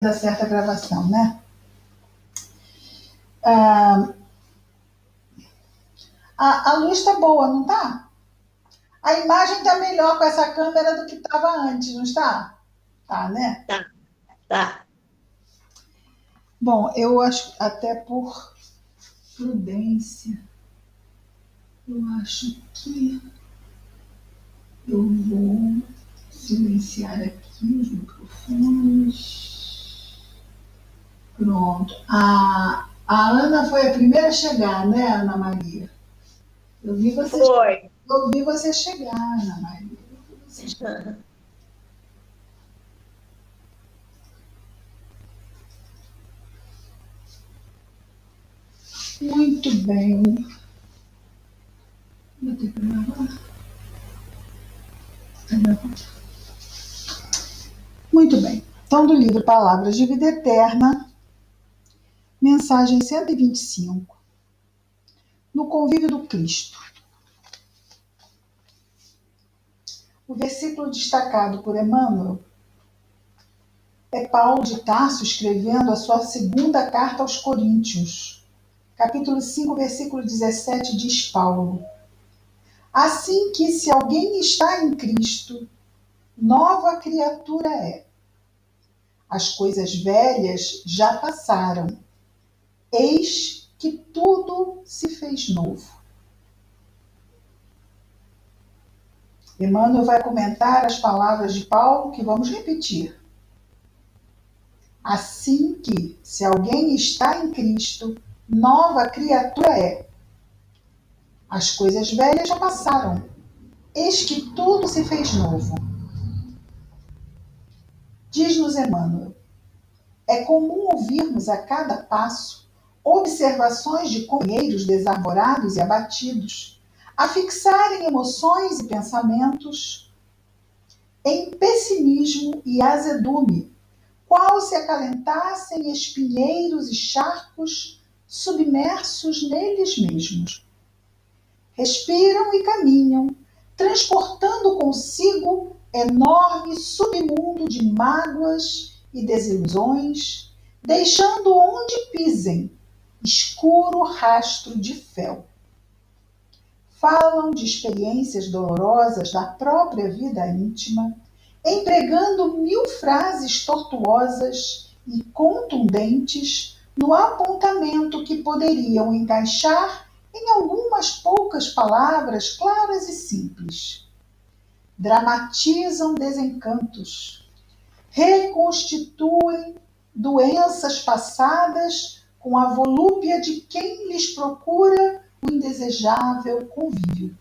dar certa gravação, né? A luz tá boa, não tá? A imagem tá melhor com essa câmera do que estava antes, não está? Tá, né? Tá. Bom, eu acho, até por prudência, eu acho que eu vou silenciar aqui os microfones. Pronto. A Ana foi a primeira a chegar, né, Ana Maria? Eu vi você chegar, Ana Maria. Muito bem. Vou ter que gravar. Muito bem. Então, do livro Palavras de Vida Eterna, mensagem 125. No convívio do Cristo. O versículo destacado por Emmanuel é Paulo de Tarso escrevendo a sua segunda carta aos Coríntios. Capítulo 5, versículo 17, diz Paulo: assim que, se alguém está em Cristo, nova criatura é. As coisas velhas já passaram. Eis que tudo se fez novo. Emmanuel vai comentar as palavras de Paulo que vamos repetir. Assim que, se alguém está em Cristo, nova criatura é. As coisas velhas já passaram. Eis que tudo se fez novo. Diz-nos Emmanuel: é comum ouvirmos a cada passo observações de companheiros desarvorados e abatidos, a fixarem emoções e pensamentos em pessimismo e azedume, qual se acalentassem espinheiros e charcos submersos neles mesmos. Respiram e caminham, transportando consigo enorme submundo de mágoas e desilusões, deixando onde pisem escuro rastro de fel. Falam de experiências dolorosas da própria vida íntima, empregando 1000 frases tortuosas e contundentes no apontamento que poderiam encaixar em algumas poucas palavras claras e simples. Dramatizam desencantos, reconstituem doenças passadas com a volúpia de quem lhes procura o indesejável convívio.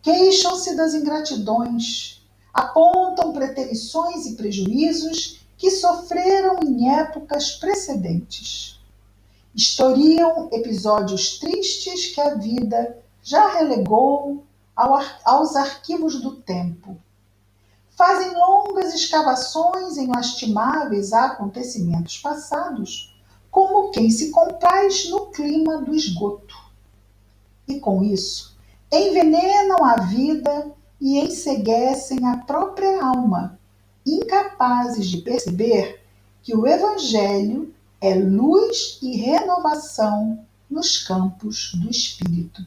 Queixam-se das ingratidões, apontam preterições e prejuízos que sofreram em épocas precedentes. Historiam episódios tristes que a vida já relegou aos arquivos do tempo. Fazem longas escavações em lastimáveis acontecimentos passados, como quem se compraz no clima do esgoto. E com isso, envenenam a vida e enceguecem a própria alma, incapazes de perceber que o Evangelho é luz e renovação nos campos do espírito.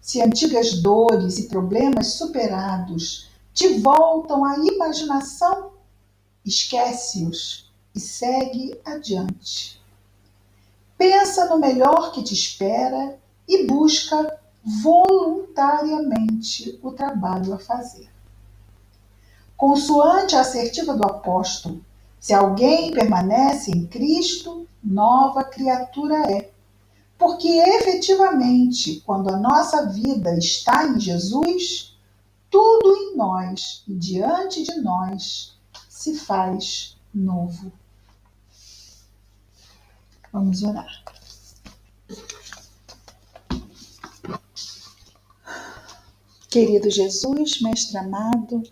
Se antigas dores e problemas superados te voltam à imaginação, esquece-os e segue adiante. Pensa no melhor que te espera e busca voluntariamente o trabalho a fazer. Consoante a assertiva do apóstolo, se alguém permanece em Cristo, nova criatura é. Porque efetivamente, quando a nossa vida está em Jesus, tudo em nós e diante de nós se faz novo. Vamos orar. Querido Jesus, Mestre amado,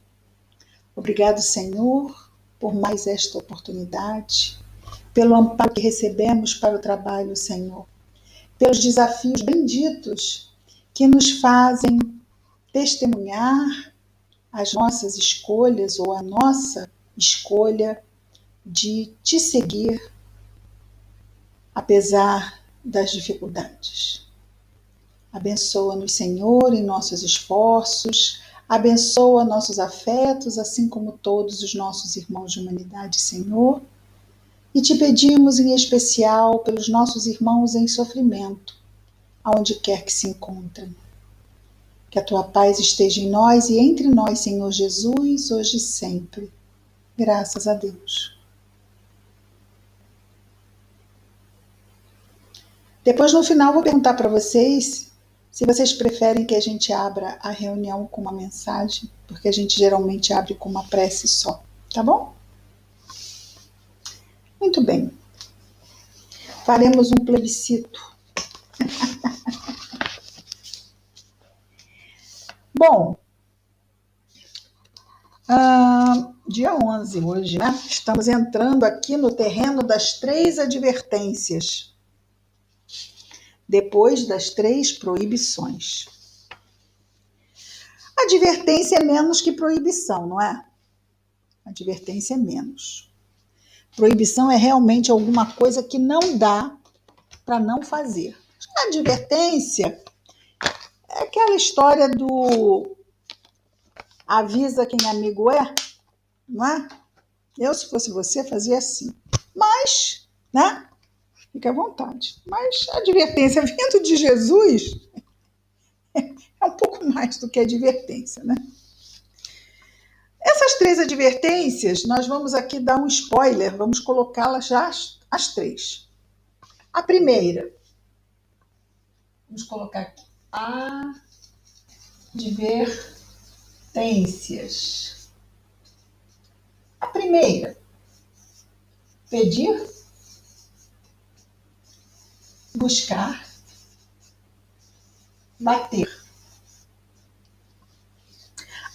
obrigado, Senhor, por mais esta oportunidade, pelo amparo que recebemos para o trabalho, Senhor, pelos desafios benditos que nos fazem testemunhar as nossas escolhas ou a nossa escolha de te seguir apesar das dificuldades. Abençoa-nos, Senhor, em nossos esforços, abençoa nossos afetos, assim como todos os nossos irmãos de humanidade, Senhor. E te pedimos em especial pelos nossos irmãos em sofrimento, aonde quer que se encontrem. Que a tua paz esteja em nós e entre nós, Senhor Jesus, hoje e sempre. Graças a Deus. Depois, no final, vou perguntar para vocês se vocês preferem que a gente abra a reunião com uma mensagem, porque a gente geralmente abre com uma prece só, tá bom? Muito bem. Faremos um plebiscito. Bom, dia 11 hoje, né? Estamos entrando aqui no terreno das 3 advertências, depois das 3 proibições. Advertência é menos que proibição, não é? Advertência é menos. Proibição é realmente alguma coisa que não dá para não fazer. A advertência é aquela história do avisa quem amigo é, não é? Eu, se fosse você, fazia assim. Mas, né? Fique à vontade. Mas a advertência vindo de Jesus é um pouco mais do que advertência, né? Essas 3 advertências, nós vamos aqui dar um spoiler, vamos colocá-las já as 3. A primeira, vamos colocar aqui, advertências. A primeira, pedir, buscar, bater.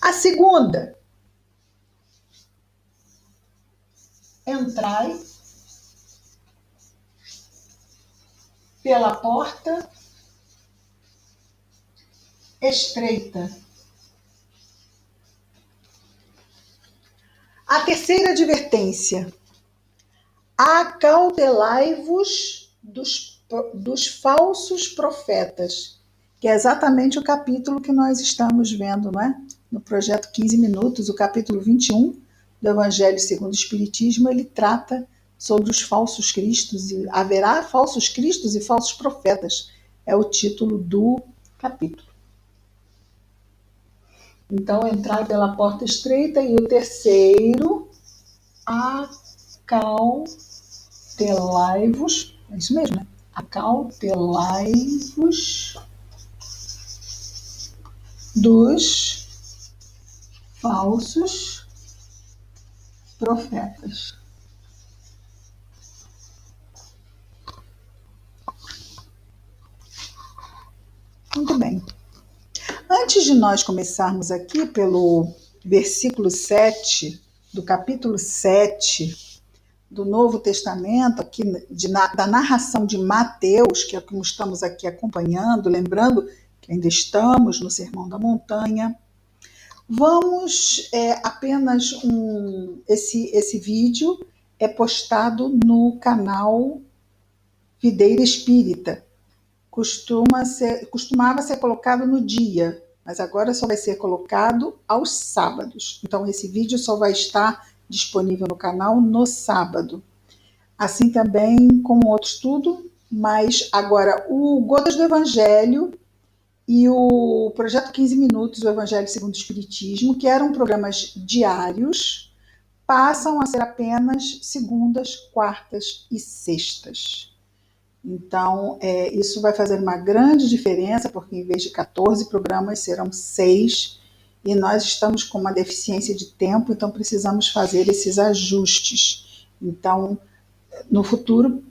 A segunda, entrai pela porta estreita. A terceira advertência, acautelai-vos dos falsos profetas, que é exatamente o capítulo que nós estamos vendo, não é? No projeto 15 Minutos, o capítulo 21 do Evangelho segundo o Espiritismo, ele trata sobre os falsos cristos, e haverá falsos cristos e falsos profetas, é o título do capítulo. Então, entrar pela porta estreita. E o terceiro, acautelai-vos, é isso mesmo, né? Acautelai-vos dos falsos profetas. Muito bem. Antes de nós começarmos aqui pelo versículo 7 do capítulo 7 do Novo Testamento, aqui da narração de Mateus, que é como estamos aqui acompanhando, lembrando que ainda estamos no Sermão da Montanha, vamos apenas esse vídeo é postado no canal Videira Espírita. Costumava ser colocado no dia, mas agora só vai ser colocado aos sábados. Então, esse vídeo só vai estar disponível no canal no sábado. Assim também como outro estudo, mas agora o Gotas do Evangelho e o Projeto 15 Minutos, o Evangelho segundo o Espiritismo, que eram programas diários, passam a ser apenas segundas, quartas e sextas. Então, isso vai fazer uma grande diferença, porque em vez de 14 programas, serão 6, e nós estamos com uma deficiência de tempo, então precisamos fazer esses ajustes. Então, no futuro,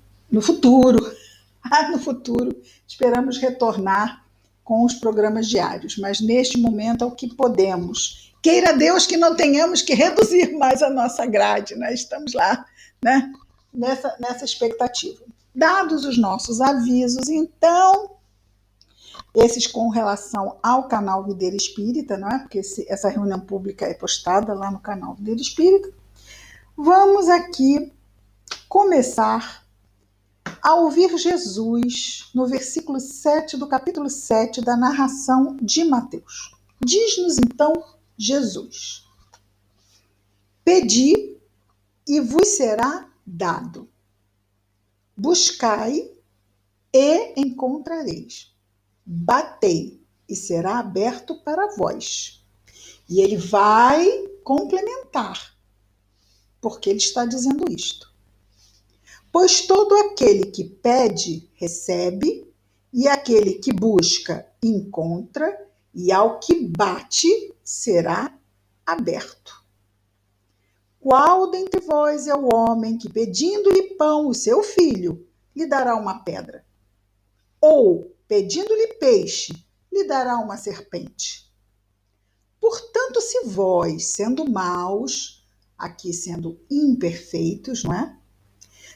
esperamos retornar com os programas diários, mas neste momento é o que podemos. Queira Deus que não tenhamos que reduzir mais a nossa grade, né? Estamos lá, né? nessa expectativa. Dados os nossos avisos, então, esses com relação ao canal Videira Espírita, não é? Porque essa reunião pública é postada lá no canal Videira Espírita. Vamos aqui começar a ouvir Jesus no versículo 7 do capítulo 7 da narração de Mateus. Diz-nos então Jesus: Pedi e vos será dado. Buscai e encontrareis. Batei e será aberto para vós. E ele vai complementar, porque ele está dizendo isto. Pois todo aquele que pede, recebe, e aquele que busca, encontra, e ao que bate, será aberto. Qual dentre vós é o homem que, pedindo-lhe pão, o seu filho, lhe dará uma pedra? Ou, pedindo-lhe peixe, lhe dará uma serpente? Portanto, se vós, sendo maus, aqui sendo imperfeitos, não é?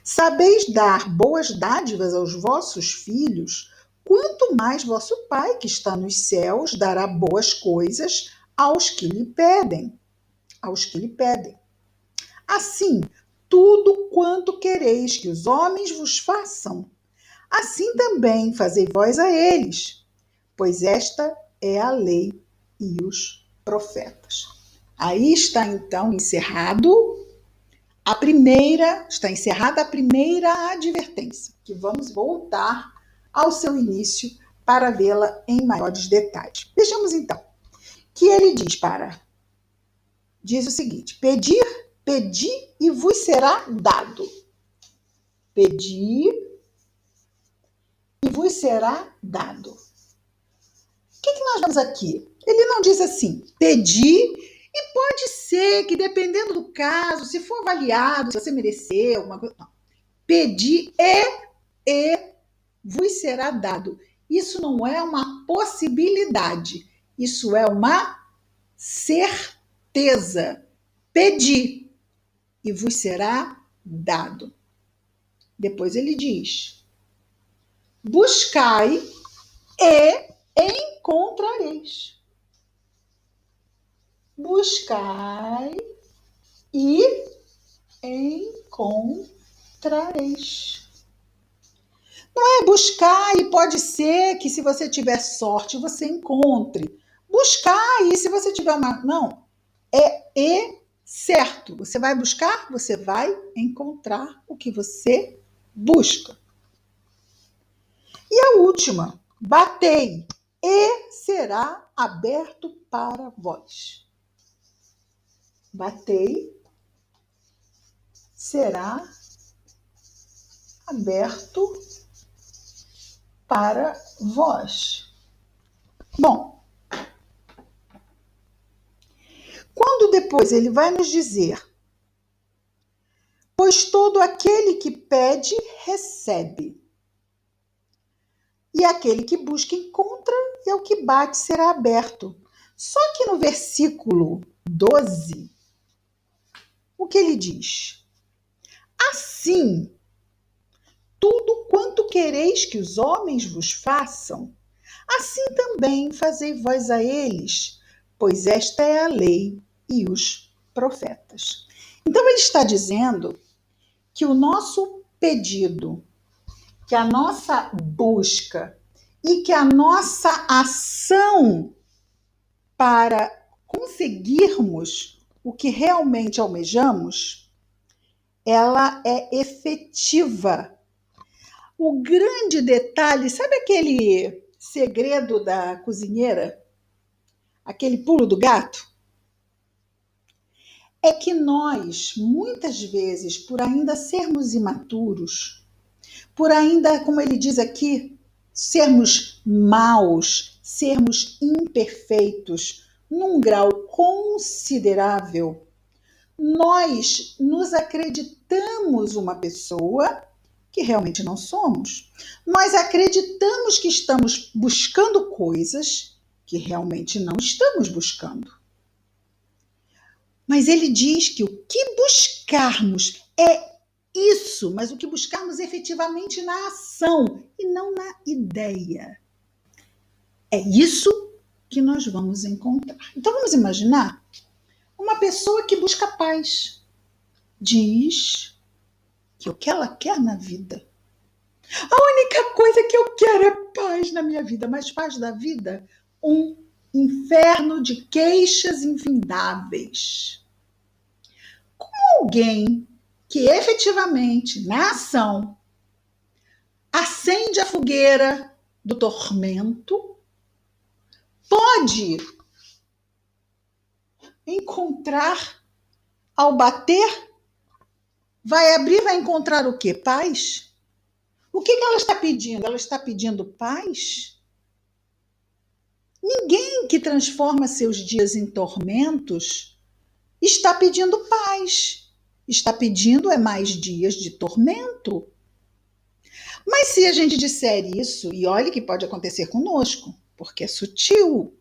Sabeis dar boas dádivas aos vossos filhos, quanto mais vosso Pai que está nos céus dará boas coisas aos que lhe pedem. Assim, tudo quanto quereis que os homens vos façam, assim também fazei vós a eles, pois esta é a lei e os profetas. Aí está então está encerrada a primeira advertência, que vamos voltar ao seu início para vê-la em maiores detalhes. Vejamos então que ele diz o seguinte: pedi e vos será dado. Pedi e vos será dado. O que nós vemos aqui? Ele não diz assim, pedi, e pode ser que, dependendo do caso, se for avaliado, se você merecer alguma coisa. Não. Pedi e vos será dado. Isso não é uma possibilidade, isso é uma certeza. Pedi e vos será dado. Depois ele diz: buscai e encontrareis. Buscai e encontrareis. Não é buscar e pode ser que, se você tiver sorte, você encontre. Buscar e se você tiver uma... Não, é certo. Você vai buscar, você vai encontrar o que você busca. E a última, batei e será aberto para vós. Batei, será aberto para vós. Bom, quando depois ele vai nos dizer, pois todo aquele que pede, recebe. E aquele que busca, encontra, e ao que bate, será aberto. Só que no versículo 12, o que ele diz? Assim, tudo quanto quereis que os homens vos façam, assim também fazei vós a eles, pois esta é a lei e os profetas. Então ele está dizendo que o nosso pedido, que a nossa busca e que a nossa ação para conseguirmos o que realmente almejamos, ela é efetiva. O grande detalhe, sabe aquele segredo da cozinheira? Aquele pulo do gato? É que nós, muitas vezes, por ainda sermos imaturos, por ainda, como ele diz aqui, sermos maus, sermos imperfeitos, num grau considerável, nós nos acreditamos uma pessoa que realmente não somos. Nós acreditamos que estamos buscando coisas que realmente não estamos buscando. Mas ele diz que o que buscarmos é isso, mas o que buscarmos efetivamente na ação e não na ideia. É isso que nós vamos encontrar. Então vamos imaginar uma pessoa que busca paz. diz que o que ela quer na vida, a única coisa que eu quero é paz na minha vida, mas paz da vida, um inferno de queixas infindáveis. Como alguém que efetivamente, na ação, acende a fogueira do tormento, pode encontrar, ao bater, vai abrir, vai encontrar o quê? Paz? O que ela está pedindo? Ela está pedindo paz? Ninguém que transforma seus dias em tormentos está pedindo paz. Está pedindo mais dias de tormento. Mas se a gente disser isso, e olhe que pode acontecer conosco, porque é sutil,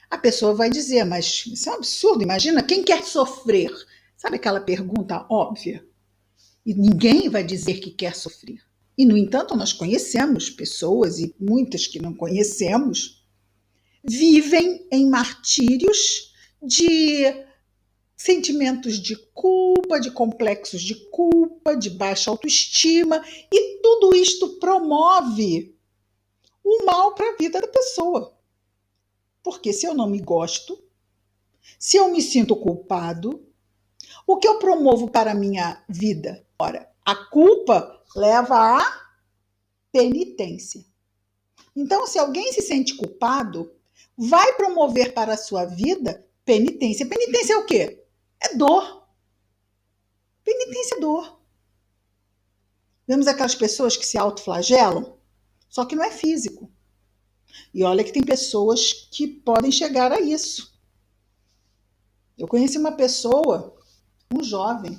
a pessoa vai dizer, mas isso é um absurdo, imagina, quem quer sofrer? Sabe aquela pergunta óbvia? E ninguém vai dizer que quer sofrer. E, no entanto, nós conhecemos pessoas, e muitas que não conhecemos, vivem em martírios de sentimentos de culpa, de complexos de culpa, de baixa autoestima, e tudo isto promove o mal para a vida da pessoa. Porque se eu não me gosto, se eu me sinto culpado, o que eu promovo para a minha vida? Ora, a culpa leva à penitência. Então, se alguém se sente culpado, vai promover para a sua vida penitência. Penitência é o quê? É dor. Penitência é dor. Vemos aquelas pessoas que se autoflagelam, só que não é físico. E olha que tem pessoas que podem chegar a isso. Eu conheci uma pessoa, um jovem,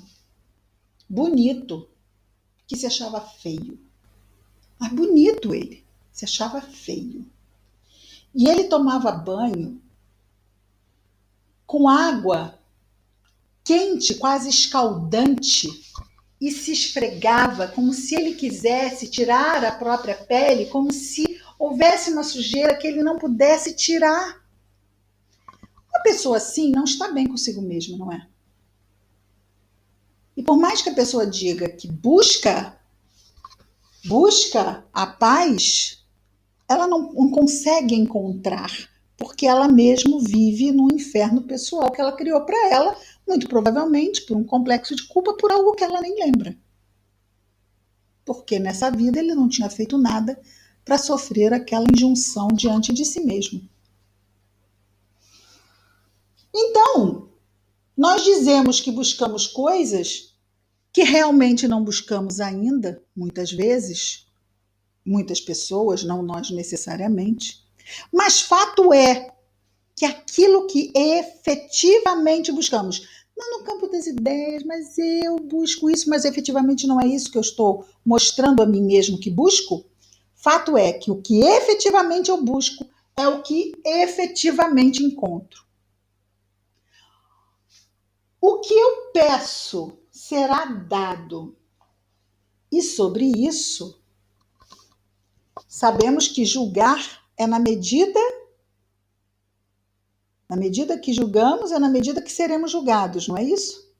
bonito, que se achava feio. Mas bonito ele, se achava feio. E ele tomava banho com água quente, quase escaldante, e se esfregava como se ele quisesse tirar a própria pele, como se houvesse uma sujeira que ele não pudesse tirar. Uma pessoa assim não está bem consigo mesma, não é? E por mais que a pessoa diga que busca a paz, ela não consegue encontrar, porque ela mesma vive num inferno pessoal que ela criou para ela, muito provavelmente por um complexo de culpa por algo que ela nem lembra. Porque nessa vida ele não tinha feito nada para sofrer aquela injunção diante de si mesmo. Então, nós dizemos que buscamos coisas que realmente não buscamos ainda, muitas vezes, muitas pessoas, não nós necessariamente, mas fato é que aquilo que efetivamente buscamos, não no campo das ideias, mas eu busco isso, mas efetivamente não é isso que eu estou mostrando a mim mesmo que busco, fato é que o que efetivamente eu busco é o que efetivamente encontro. O que eu peço será dado. E sobre isso, sabemos que julgar é na medida que julgamos, é na medida que seremos julgados, não é isso?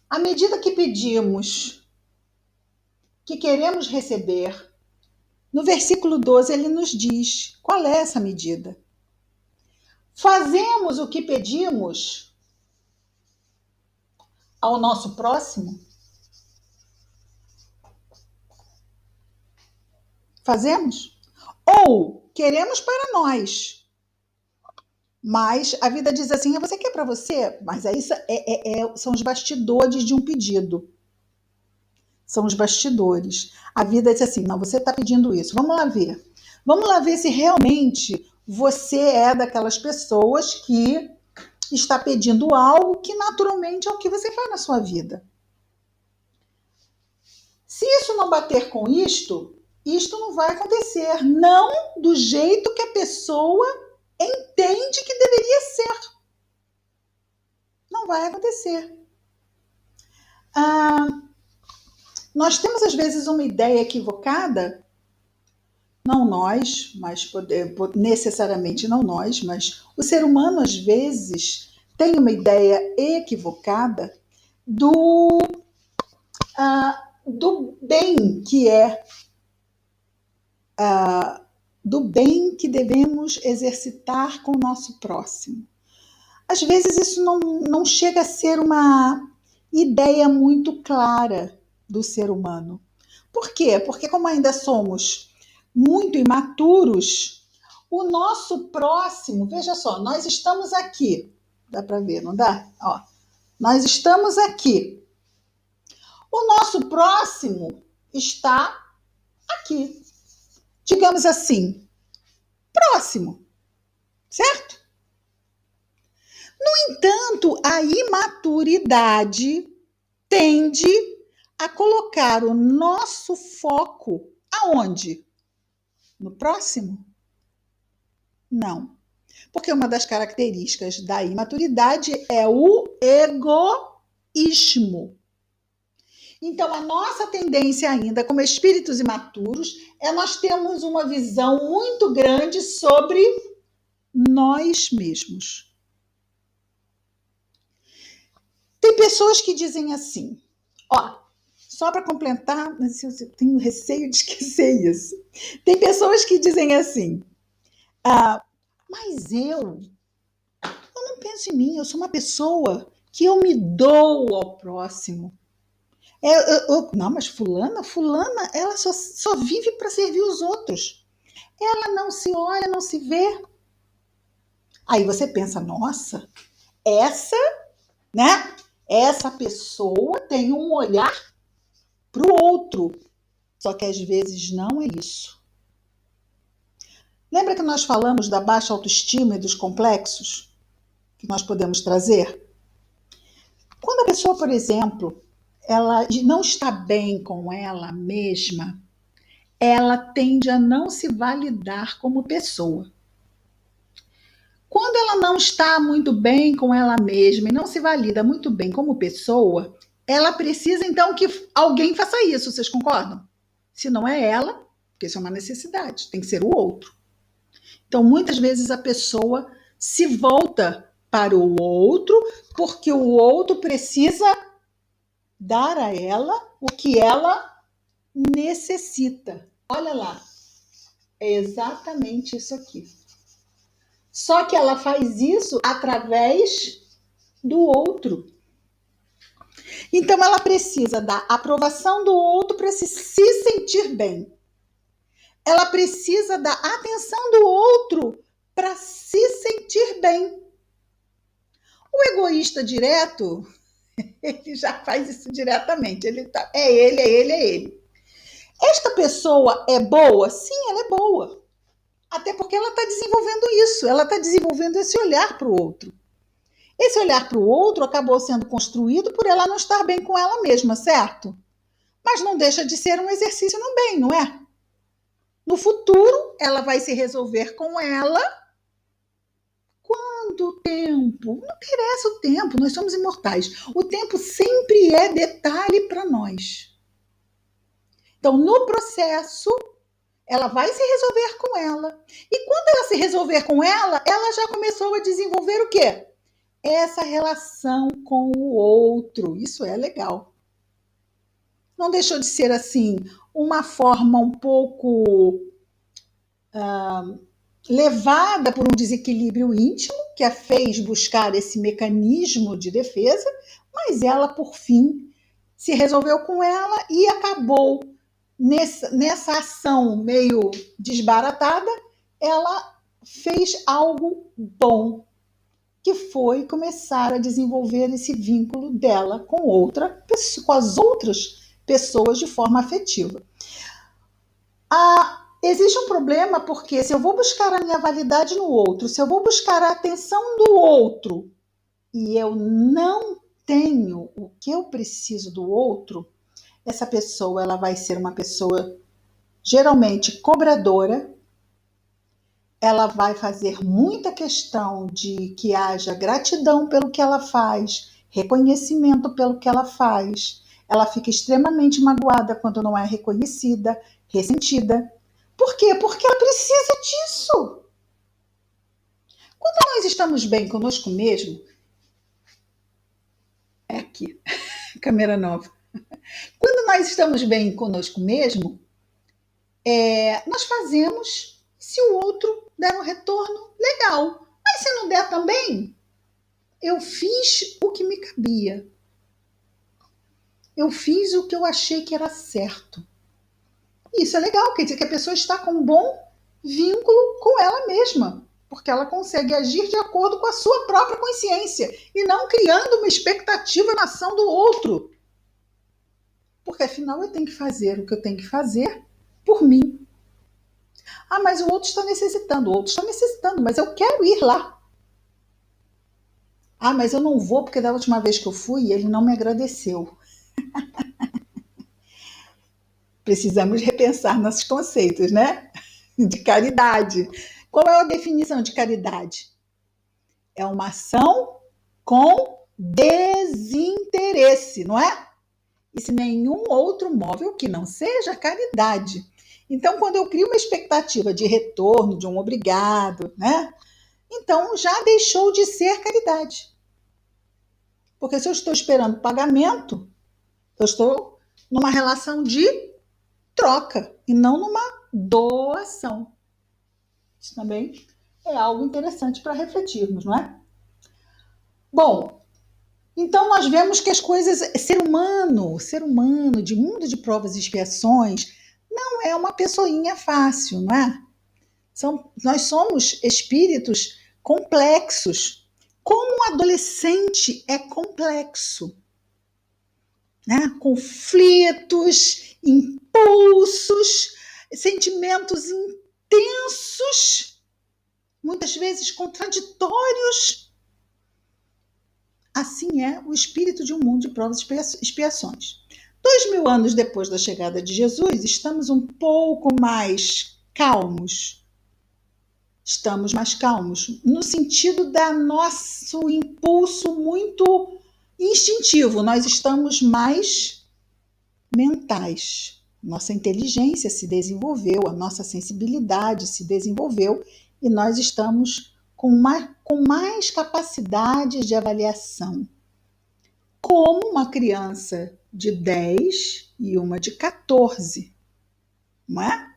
À medida que pedimos, que queremos receber, no versículo 12 ele nos diz qual é essa medida. Fazemos o que pedimos ao nosso próximo? Fazemos? Ou queremos para nós? Mas a vida diz assim, você quer para você? Mas isso são os bastidores de um pedido. São os bastidores. A vida diz assim, não, você está pedindo isso. Vamos lá ver. Vamos lá ver se realmente você é daquelas pessoas que está pedindo algo que naturalmente é o que você faz na sua vida. Se isso não bater com isto não vai acontecer. Não do jeito que a pessoa entende que deveria ser. Não vai acontecer. Nós temos às vezes uma ideia equivocada, não nós, mas necessariamente não nós, mas o ser humano às vezes tem uma ideia equivocada do bem que é, do bem que devemos exercitar com o nosso próximo. Às vezes isso não chega a ser uma ideia muito clara do ser humano. Por quê? Porque como ainda somos muito imaturos, o nosso próximo, veja só, nós estamos aqui, dá para ver, não dá? Ó, nós estamos aqui. O nosso próximo está aqui. Digamos assim, próximo, certo? No entanto, a imaturidade tende a colocar o nosso foco aonde? No próximo? Não. Porque uma das características da imaturidade é o egoísmo. Então, a nossa tendência ainda, como espíritos imaturos, é nós termos uma visão muito grande sobre nós mesmos. Tem pessoas que dizem assim, ó, só para completar, mas eu tenho receio de esquecer isso. Tem pessoas que dizem assim, mas eu não penso em mim, eu sou uma pessoa que eu me dou ao próximo. Não, mas fulana, ela só vive para servir os outros. Ela não se olha, não se vê. Aí você pensa, nossa, essa pessoa tem um olhar para o outro. Só que às vezes não é isso. Lembra que nós falamos da baixa autoestima e dos complexos que nós podemos trazer? Quando a pessoa, por exemplo, ela não está bem com ela mesma, ela tende a não se validar como pessoa. Quando ela não está muito bem com ela mesma e não se valida muito bem como pessoa, ela precisa então que alguém faça isso, vocês concordam? Se não é ela, porque isso é uma necessidade, tem que ser o outro. Então, muitas vezes a pessoa se volta para o outro porque o outro precisa dar a ela o que ela necessita. Olha lá, é exatamente isso aqui. Só que ela faz isso através do outro. Então ela precisa da aprovação do outro para se sentir bem. Ela precisa da atenção do outro para se sentir bem. O egoísta direto, ele já faz isso diretamente. É ele. Esta pessoa é boa? Sim, ela é boa. Até porque ela está desenvolvendo isso, ela está desenvolvendo esse olhar para o outro. Esse olhar para o outro acabou sendo construído por ela não estar bem com ela mesma, certo? Mas não deixa de ser um exercício no bem, não é? No futuro, ela vai se resolver com ela. Quanto tempo? Não interessa o tempo, nós somos imortais. O tempo sempre é detalhe para nós. Então, no processo, ela vai se resolver com ela. E quando ela se resolver com ela já começou a desenvolver o quê? Essa relação com o outro. Isso é legal. Não deixou de ser, assim, uma forma um pouco levada por um desequilíbrio íntimo, que a fez buscar esse mecanismo de defesa, mas ela, por fim, se resolveu com ela e acabou nessa ação meio desbaratada, ela fez algo bom, que foi começar a desenvolver esse vínculo dela com as outras pessoas de forma afetiva. Existe um problema porque se eu vou buscar a minha validade no outro, se eu vou buscar a atenção do outro e eu não tenho o que eu preciso do outro, essa pessoa ela vai ser uma pessoa geralmente cobradora, ela vai fazer muita questão de que haja gratidão pelo que ela faz, reconhecimento pelo que ela faz. Ela fica extremamente magoada quando não é reconhecida, ressentida. Por quê? Porque ela precisa disso. Quando nós estamos bem conosco mesmo, É aqui, câmera nova. Quando nós estamos bem conosco mesmo, nós fazemos, se o outro der um retorno, legal. Mas se não der também, eu fiz o que me cabia. Eu fiz o que eu achei que era certo. Isso é legal, quer dizer que a pessoa está com um bom vínculo com ela mesma, porque ela consegue agir de acordo com a sua própria consciência e não criando uma expectativa na ação do outro. Porque afinal eu tenho que fazer o que eu tenho que fazer por mim. Ah, mas o outro está necessitando, mas eu quero ir lá. Ah, mas eu não vou porque da última vez que eu fui ele não me agradeceu. Precisamos repensar nossos conceitos, né? De caridade. Qual é a definição de caridade? É uma ação com desinteresse, não é? E se nenhum outro móvel que não seja caridade. Então, quando eu crio uma expectativa de retorno, de um obrigado, né? Então já deixou de ser caridade. Porque se eu estou esperando pagamento, eu estou numa relação de troca e não numa doação. Isso também é algo interessante para refletirmos, não é? Bom, então nós vemos que as coisas, ser humano de mundo de provas e expiações, não é uma pessoinha fácil, não é? Nós somos espíritos complexos. Como um adolescente é complexo, né? Conflitos, impulsos, sentimentos intensos, muitas vezes contraditórios. Assim é o espírito de um mundo de provas e expiações. 2000 anos depois da chegada de Jesus, estamos um pouco mais calmos. Estamos mais calmos, no sentido da nosso impulso muito instintivo. Nós estamos mais mentais. Nossa inteligência se desenvolveu, a nossa sensibilidade se desenvolveu e nós estamos com mais capacidade de avaliação. Como uma criança de 10 e uma de 14, não é?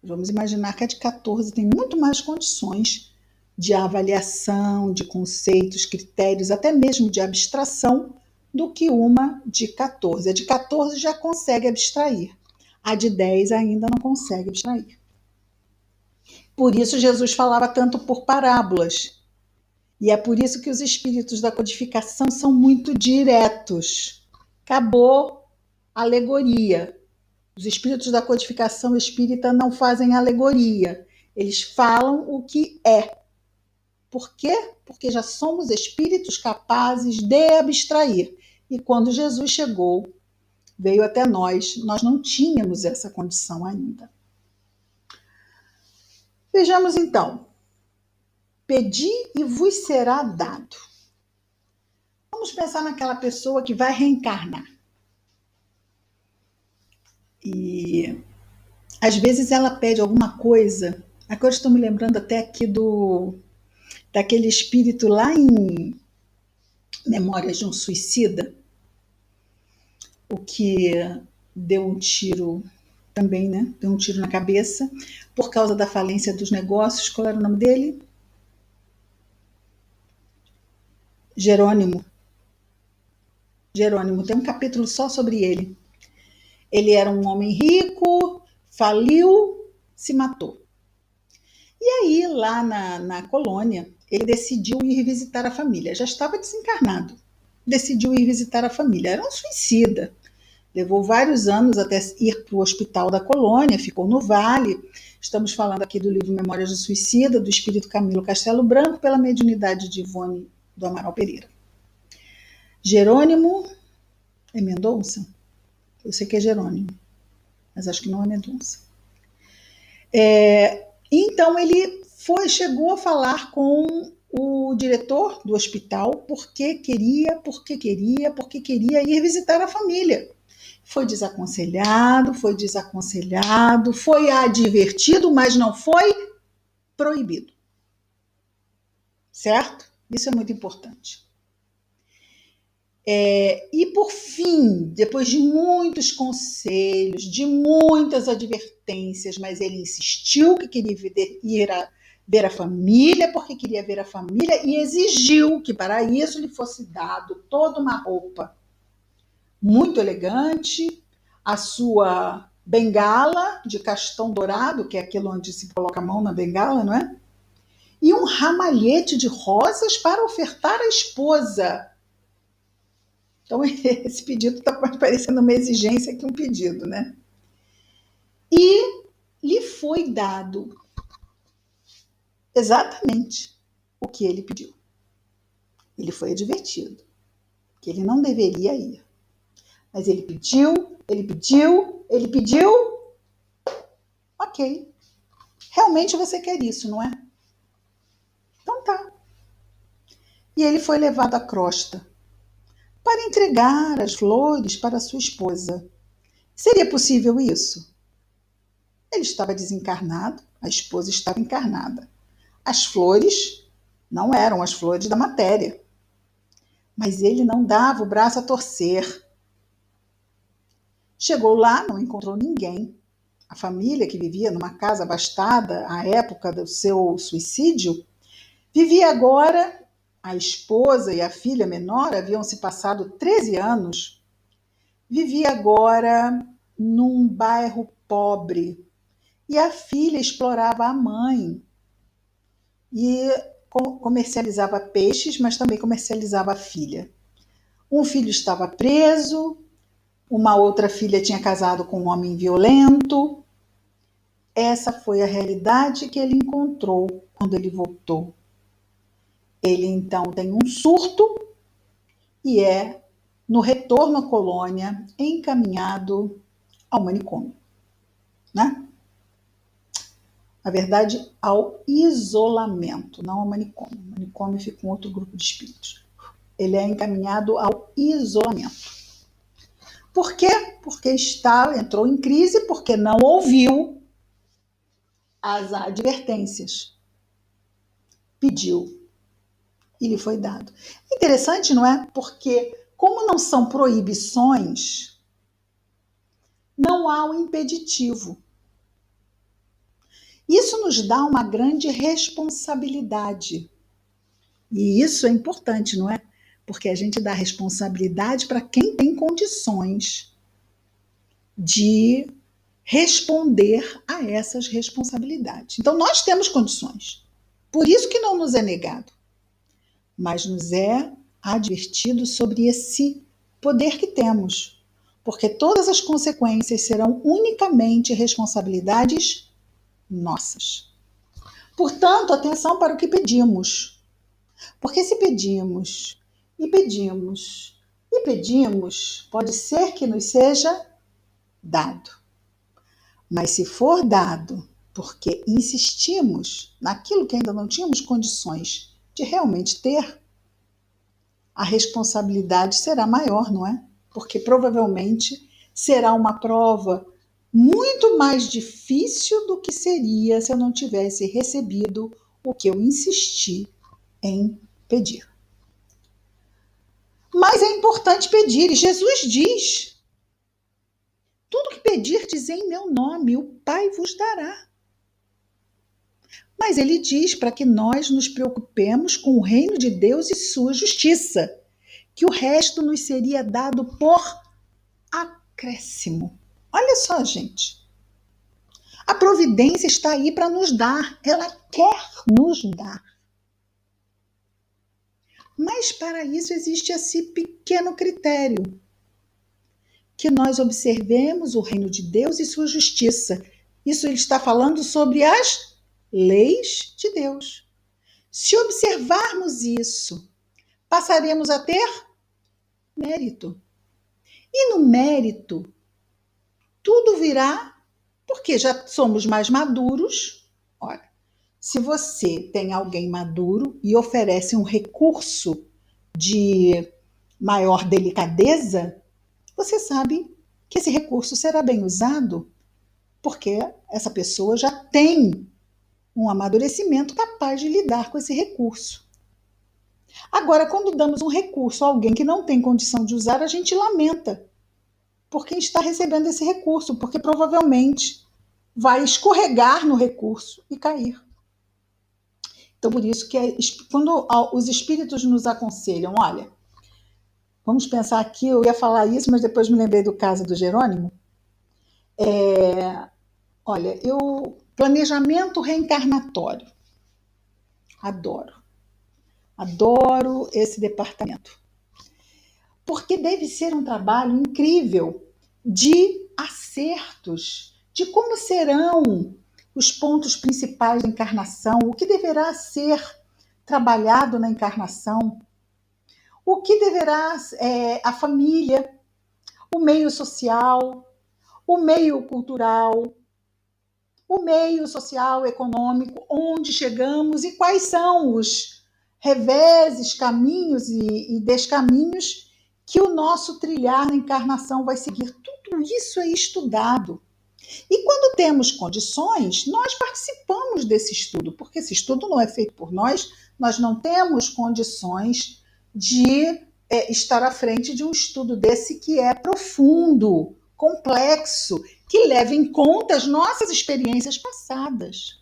Vamos imaginar que a de 14 tem muito mais condições de avaliação, de conceitos, critérios, até mesmo de abstração, do que uma de 14. A de 14 já consegue abstrair, a de 10 ainda não consegue abstrair. Por isso Jesus falava tanto por parábolas. E é por isso que os espíritos da codificação são muito diretos. Acabou a alegoria. Os espíritos da codificação espírita não fazem alegoria. Eles falam o que é. Por quê? Porque já somos espíritos capazes de abstrair. E quando Jesus chegou, veio até nós não tínhamos essa condição ainda. Vejamos então. Pedi e vos será dado. Vamos pensar naquela pessoa que vai reencarnar. E às vezes ela pede alguma coisa. Agora estou me lembrando até aqui daquele espírito lá em Memórias de um Suicida, o que deu um tiro também, né? Deu um tiro na cabeça por causa da falência dos negócios. Qual era o nome dele? Jerônimo. Jerônimo, tem um capítulo só sobre ele. Ele era um homem rico, faliu, se matou. E aí, lá na colônia, ele decidiu ir visitar a família. Já estava desencarnado. Decidiu ir visitar a família. Era um suicida. Levou vários anos até ir para o hospital da colônia, ficou no Vale. Estamos falando aqui do livro Memórias do Suicida, do espírito Camilo Castelo Branco, pela mediunidade de Ivone do Amaral Pereira. Jerônimo é Mendonça? Eu sei que é Jerônimo, mas acho que não é Mendonça. Então ele chegou a falar com o diretor do hospital porque queria ir visitar a família. Foi desaconselhado, foi advertido, mas não foi proibido. Certo? Isso é muito importante. E por fim, depois de muitos conselhos, de muitas advertências, mas ele insistiu que queria ver a família, porque queria ver a família, e exigiu que para isso lhe fosse dado toda uma roupa muito elegante, a sua bengala de castão dourado, que é aquilo onde se coloca a mão na bengala, não é? E um ramalhete de rosas para ofertar à esposa. Então, esse pedido está parecendo uma exigência que um pedido, né? E lhe foi dado exatamente o que ele pediu. Ele foi advertido que ele não deveria ir. Mas ele pediu, ele pediu, ele pediu. Ok. Realmente você quer isso, não é? Então tá. E ele foi levado à crosta para entregar as flores para sua esposa. Seria possível isso? Ele estava desencarnado, a esposa estava encarnada. As flores não eram as flores da matéria, mas ele não dava o braço a torcer. Chegou lá, não encontrou ninguém. A família, que vivia numa casa abastada à época do seu suicídio, vivia agora. A esposa e a filha menor haviam se passado 13 anos. Vivia agora num bairro pobre. E a filha explorava a mãe e comercializava peixes, mas também comercializava a filha. Um filho estava preso, uma outra filha tinha casado com um homem violento. Essa foi a realidade que ele encontrou quando ele voltou. Ele então tem um surto e é, no retorno à colônia, encaminhado ao manicômio, né? Na verdade, ao isolamento, não ao manicômio. O manicômio fica com outro grupo de espíritos. Ele é encaminhado ao isolamento. Por quê? Porque entrou em crise, porque não ouviu as advertências. Pediu e lhe foi dado. Interessante, não é? Porque, como não são proibições, não há o impeditivo. Isso nos dá uma grande responsabilidade. E isso é importante, não é? Porque a gente dá responsabilidade para quem tem condições de responder a essas responsabilidades. Então, nós temos condições. Por isso que não nos é negado. Mas nos é advertido sobre esse poder que temos. Porque todas as consequências serão unicamente responsabilidades nossas. Portanto, atenção para o que pedimos. Porque se pedimos, e pedimos, e pedimos, pode ser que nos seja dado. Mas se for dado porque insistimos naquilo que ainda não tínhamos condições de realmente ter, a responsabilidade será maior, não é? Porque provavelmente será uma prova muito mais difícil do que seria se eu não tivesse recebido o que eu insisti em pedir. Mas é importante pedir, e Jesus diz: tudo que pedirdes em meu nome, o Pai vos dará. Mas ele diz para que nós nos preocupemos com o reino de Deus e sua justiça, que o resto nos seria dado por acréscimo. Olha só, gente. A providência está aí para nos dar, ela quer nos dar. Mas para isso existe esse pequeno critério: que nós observemos o reino de Deus e sua justiça. Isso ele está falando sobre as leis de Deus. Se observarmos isso, passaremos a ter mérito. E no mérito, tudo virá porque já somos mais maduros. Ora, se você tem alguém maduro e oferece um recurso de maior delicadeza, você sabe que esse recurso será bem usado, porque essa pessoa já tem um amadurecimento capaz de lidar com esse recurso. Agora, quando damos um recurso a alguém que não tem condição de usar, a gente lamenta por quem está recebendo esse recurso, porque provavelmente vai escorregar no recurso e cair. Então, por isso que quando os espíritos nos aconselham, olha, vamos pensar aqui, eu ia falar isso, mas depois me lembrei do caso do Jerônimo. Olha, planejamento reencarnatório. Adoro. Adoro esse departamento. Porque deve ser um trabalho incrível de acertos, de como serão os pontos principais da encarnação, o que deverá ser trabalhado na encarnação, o que deverá a família, o meio social, o meio cultural, o meio social, econômico, onde chegamos e quais são os reveses, caminhos e descaminhos que o nosso trilhar na encarnação vai seguir. Tudo isso é estudado. E quando temos condições, nós participamos desse estudo, porque esse estudo não é feito por nós não temos condições de estar à frente de um estudo desse que é profundo, complexo, que leva em conta as nossas experiências passadas.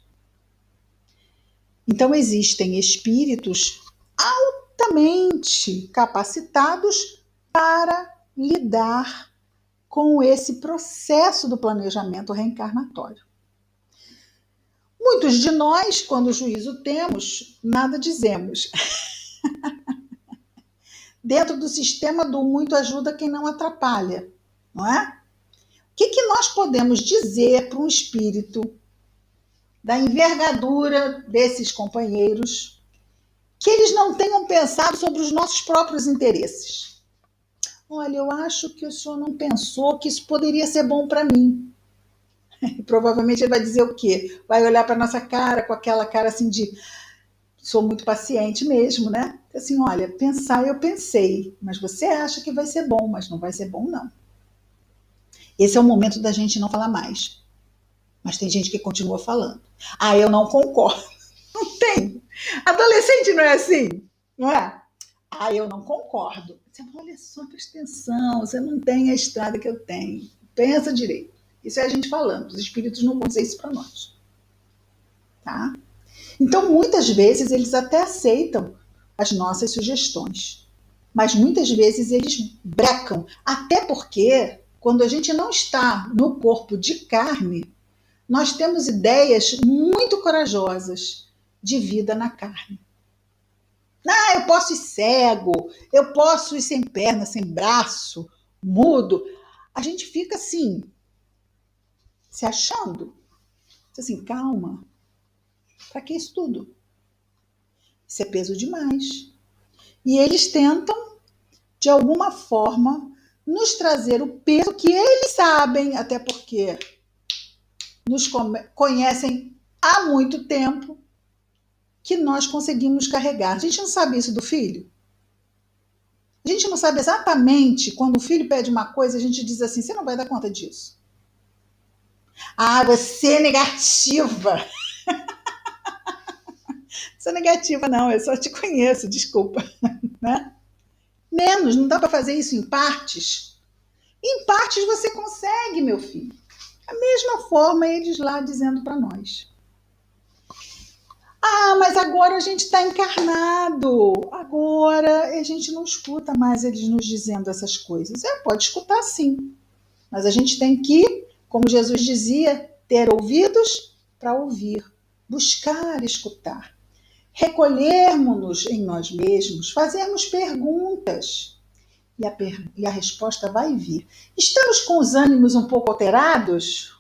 Então, existem espíritos altamente capacitados para lidar com esse processo do planejamento reencarnatório. Muitos de nós, quando juízo temos, nada dizemos. Dentro do sistema do muito ajuda quem não atrapalha, não é? O que nós podemos dizer para um espírito da envergadura desses companheiros que eles não tenham pensado sobre os nossos próprios interesses? Olha, eu acho que o senhor não pensou que isso poderia ser bom para mim. E provavelmente ele vai dizer o quê? Vai olhar para nossa cara com aquela cara assim de sou muito paciente mesmo, né? Assim, olha, pensar eu pensei, mas você acha que vai ser bom, mas não vai ser bom não. Esse é o momento da gente não falar mais. Mas tem gente que continua falando. Ah, eu não concordo. Não tem. Adolescente não é assim, não é? Ah, eu não concordo. Você fala, olha só, presta atenção, você não tem a estrada que eu tenho. Pensa direito. Isso é a gente falando, os espíritos não vão dizer isso para nós. Tá? Então, muitas vezes, eles até aceitam as nossas sugestões. Mas muitas vezes eles brecam. Até porque, quando a gente não está no corpo de carne, nós temos ideias muito corajosas de vida na carne. Ah, eu posso ir cego, eu posso ir sem perna, sem braço, mudo. A gente fica assim, se achando. Assim, calma. Para que isso tudo? Isso é peso demais. E eles tentam, de alguma forma, nos trazer o peso que eles sabem, até porque nos conhecem há muito tempo, que nós conseguimos carregar. A gente não sabe isso do filho? A gente não sabe exatamente quando o filho pede uma coisa, a gente diz assim, você não vai dar conta disso. Ah, você é negativa. Sou negativa não, eu só te conheço, desculpa. Né? Menos, não dá para fazer isso em partes? Em partes você consegue, meu filho. Da mesma forma eles lá dizendo para nós. Ah, mas agora a gente está encarnado. Agora a gente não escuta mais eles nos dizendo essas coisas. Pode escutar sim. Mas a gente tem que, como Jesus dizia, ter ouvidos para ouvir, buscar escutar, recolhermos-nos em nós mesmos, fazermos perguntas. E a resposta vai vir. Estamos com os ânimos um pouco alterados?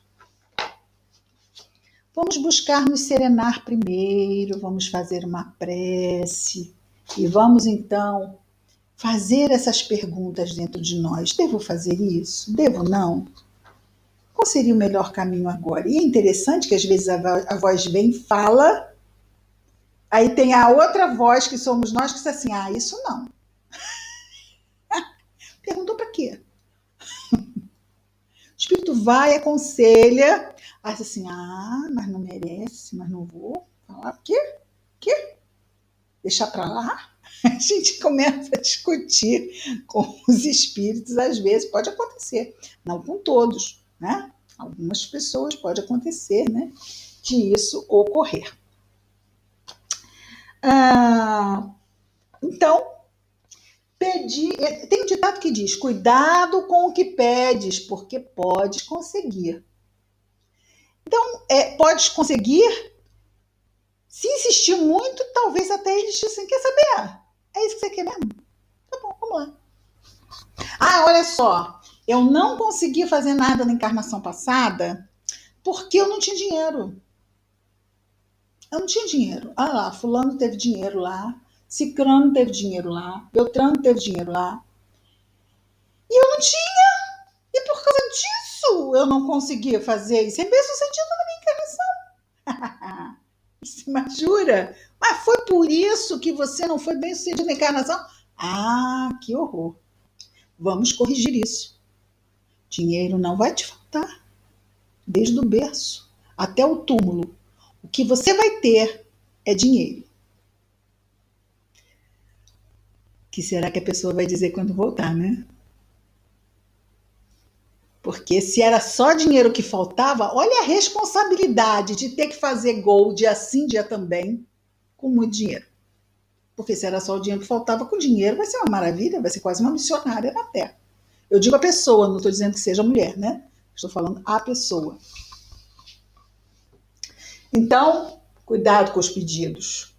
Vamos buscar nos serenar primeiro, vamos fazer uma prece e vamos então fazer essas perguntas dentro de nós. Devo fazer isso? Devo não? Qual seria o melhor caminho agora? E é interessante que às vezes a voz vem, fala, aí tem a outra voz que somos nós que diz assim, ah, isso não. Perguntou para quê? O espírito vai, aconselha, acha assim, ah, mas não merece, mas não vou falar. O quê? Deixar para lá? a gente começa a discutir com os espíritos, às vezes pode acontecer, não com todos, né? Algumas pessoas pode acontecer, né, de isso ocorrer. Então, pedir. Tem um ditado que diz: cuidado com o que pedes, porque podes conseguir. Então, podes conseguir. Se insistir muito, talvez até eles dizem: quer saber? É isso que você quer mesmo? Tá bom, vamos lá. Olha só, eu não consegui fazer nada na encarnação passada porque eu não tinha dinheiro. Eu não tinha dinheiro. Lá, fulano teve dinheiro lá, cicrano teve dinheiro lá, beltrano teve dinheiro lá. E eu não tinha. E por causa disso, eu não conseguia fazer isso. É mesmo sentido da minha encarnação. Mas jura? Mas foi por isso que você não foi bem sucedido na encarnação? Que horror. Vamos corrigir isso. Dinheiro não vai te faltar. Desde o berço até o túmulo. O que você vai ter é dinheiro. O que será que a pessoa vai dizer quando voltar, né? Porque se era só dinheiro que faltava, olha a responsabilidade de ter que fazer gol dia sim, dia também, com muito dinheiro. Porque se era só o dinheiro que faltava, com dinheiro vai ser uma maravilha, vai ser quase uma missionária na Terra. Eu digo a pessoa, não estou dizendo que seja mulher, né? Estou falando a pessoa. Então, cuidado com os pedidos.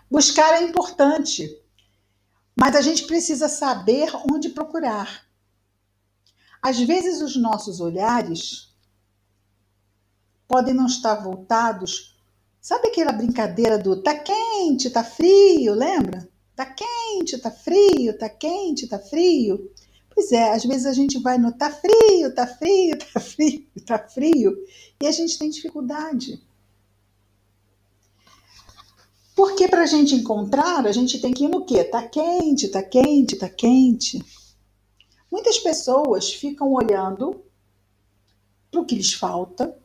Buscar é importante, mas a gente precisa saber onde procurar. Às vezes os nossos olhares podem não estar voltados. Sabe aquela brincadeira do tá quente, tá frio, lembra? Tá quente, tá frio, tá quente, tá frio. Pois é, às vezes a gente vai no tá frio, tá frio, tá frio, tá frio, e a gente tem dificuldade. Porque para a gente encontrar, a gente tem que ir no quê? Tá quente, tá quente, tá quente. Muitas pessoas ficam olhando para o que lhes falta,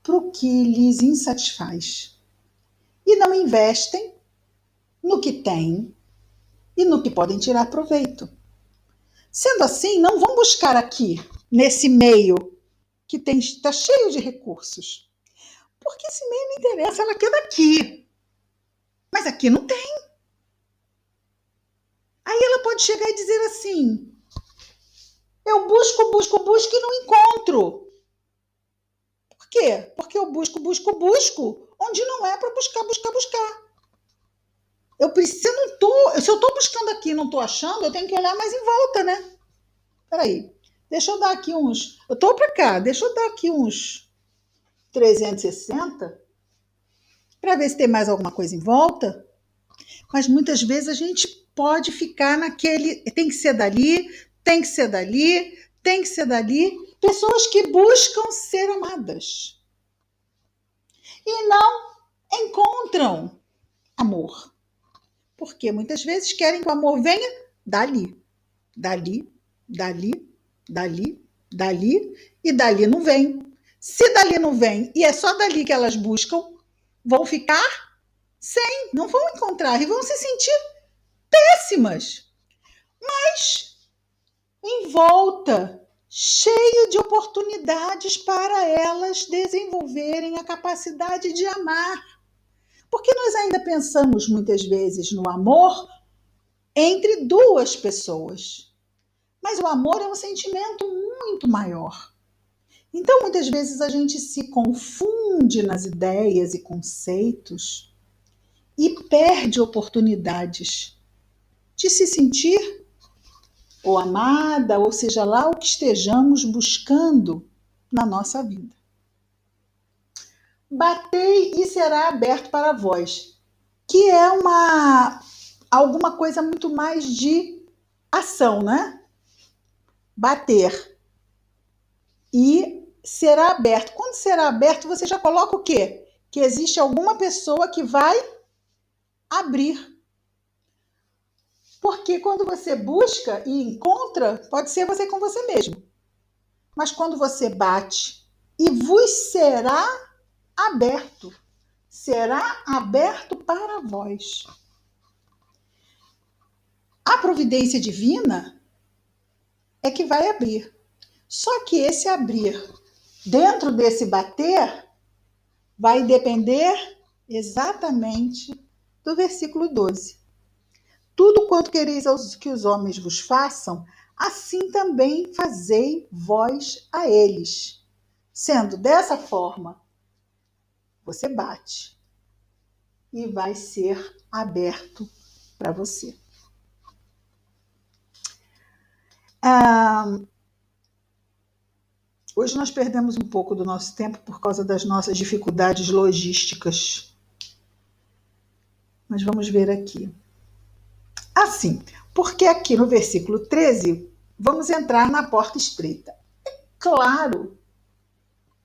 para o que lhes insatisfaz. E não investem no que têm e no que podem tirar proveito. Sendo assim, não vão buscar aqui, nesse meio que está cheio de recursos. Porque esse meio não interessa, ela quer daqui. Mas aqui não tem. Aí ela pode chegar e dizer assim: eu busco, busco, busco e não encontro. Por quê? Porque eu busco, busco, busco, onde não é para buscar, buscar, buscar. Se eu estou buscando aqui e não estou achando, eu tenho que olhar mais em volta, né? Peraí, deixa eu dar aqui uns. Eu estou para cá, deixa eu dar aqui uns 360 para ver se tem mais alguma coisa em volta. Mas muitas vezes a gente pode ficar naquele. Tem que ser dali, tem que ser dali, tem que ser dali. Pessoas que buscam ser amadas e não encontram amor. Porque muitas vezes querem que o amor venha dali, dali, dali, dali, dali, e dali não vem. Se dali não vem e é só dali que elas buscam, vão ficar sem, não vão encontrar e vão se sentir péssimas. Mas em volta, cheio de oportunidades para elas desenvolverem a capacidade de amar. Porque nós ainda pensamos muitas vezes no amor entre duas pessoas. Mas o amor é um sentimento muito maior. Então, muitas vezes a gente se confunde nas ideias e conceitos e perde oportunidades de se sentir ou amada, ou seja lá o que estejamos buscando na nossa vida. Batei e será aberto para vós, que é alguma coisa muito mais de ação, né? Bater e será aberto. Quando será aberto, você já coloca o quê? Que existe alguma pessoa que vai abrir. Porque quando você busca e encontra, pode ser você com você mesmo. Mas quando você bate e vos será aberto para vós. A providência divina é que vai abrir. Só que esse abrir, dentro desse bater, vai depender exatamente do versículo 12. Tudo quanto quereis que os homens vos façam, assim também fazei vós a eles. Sendo dessa forma, você bate e vai ser aberto para você. Hoje nós perdemos um pouco do nosso tempo por causa das nossas dificuldades logísticas. Mas vamos ver aqui. Assim, porque aqui no versículo 13, vamos entrar na porta estreita. É claro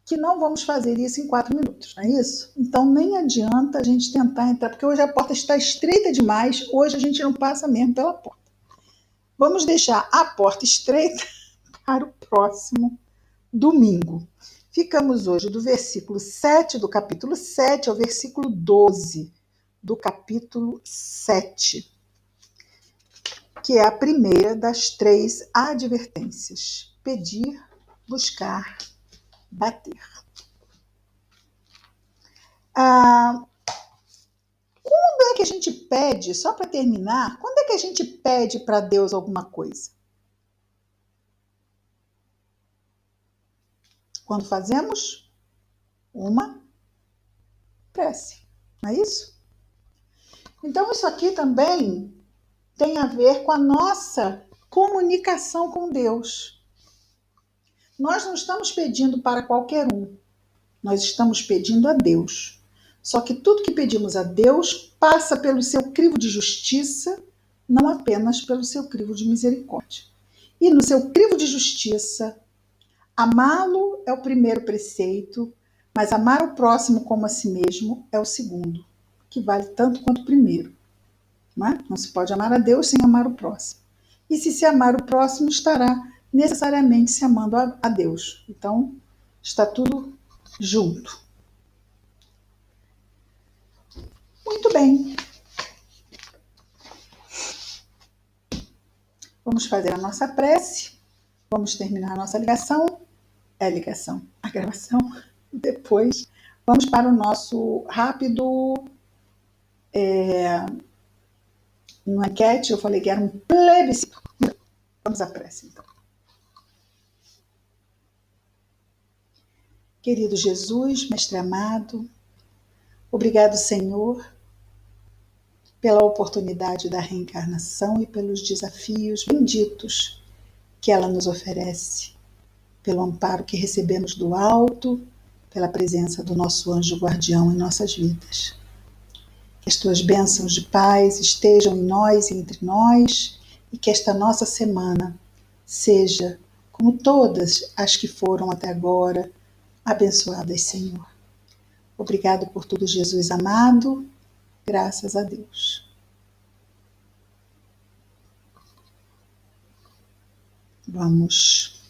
que não vamos fazer isso em 4 minutos, não é isso? Então nem adianta a gente tentar entrar, porque hoje a porta está estreita demais, hoje a gente não passa mesmo pela porta. Vamos deixar a porta estreita para o próximo domingo. Ficamos hoje do versículo 7 do capítulo 7 ao versículo 12 do capítulo 7, que é a primeira das 3 advertências: pedir, buscar, bater. Quando é que a gente pede, só para terminar, quando é que a gente pede para Deus alguma coisa? Quando fazemos uma prece, não é isso? Então isso aqui também tem a ver com a nossa comunicação com Deus. Nós não estamos pedindo para qualquer um, nós estamos pedindo a Deus. Só que tudo que pedimos a Deus passa pelo seu crivo de justiça, não apenas pelo seu crivo de misericórdia. E no seu crivo de justiça, amá-lo é o primeiro preceito, mas amar o próximo como a si mesmo é o segundo, que vale tanto quanto o primeiro. Não é? Não se pode amar a Deus sem amar o próximo. E se amar o próximo, estará necessariamente se amando a Deus. Então, está tudo junto. Muito bem. Vamos fazer a nossa prece. Vamos terminar a nossa ligação. A gravação. Depois, vamos para o nosso rápido... Uma enquete, eu falei que era um plebiscito. Vamos à prece, então. Querido Jesus, Mestre amado, obrigado, Senhor, pela oportunidade da reencarnação e pelos desafios benditos que ela nos oferece, pelo amparo que recebemos do alto, pela presença do nosso anjo guardião em nossas vidas. Que as tuas bênçãos de paz estejam em nós e entre nós, e que esta nossa semana seja, como todas as que foram até agora, abençoadas, Senhor. Obrigado por tudo, Jesus amado. Graças a Deus. Vamos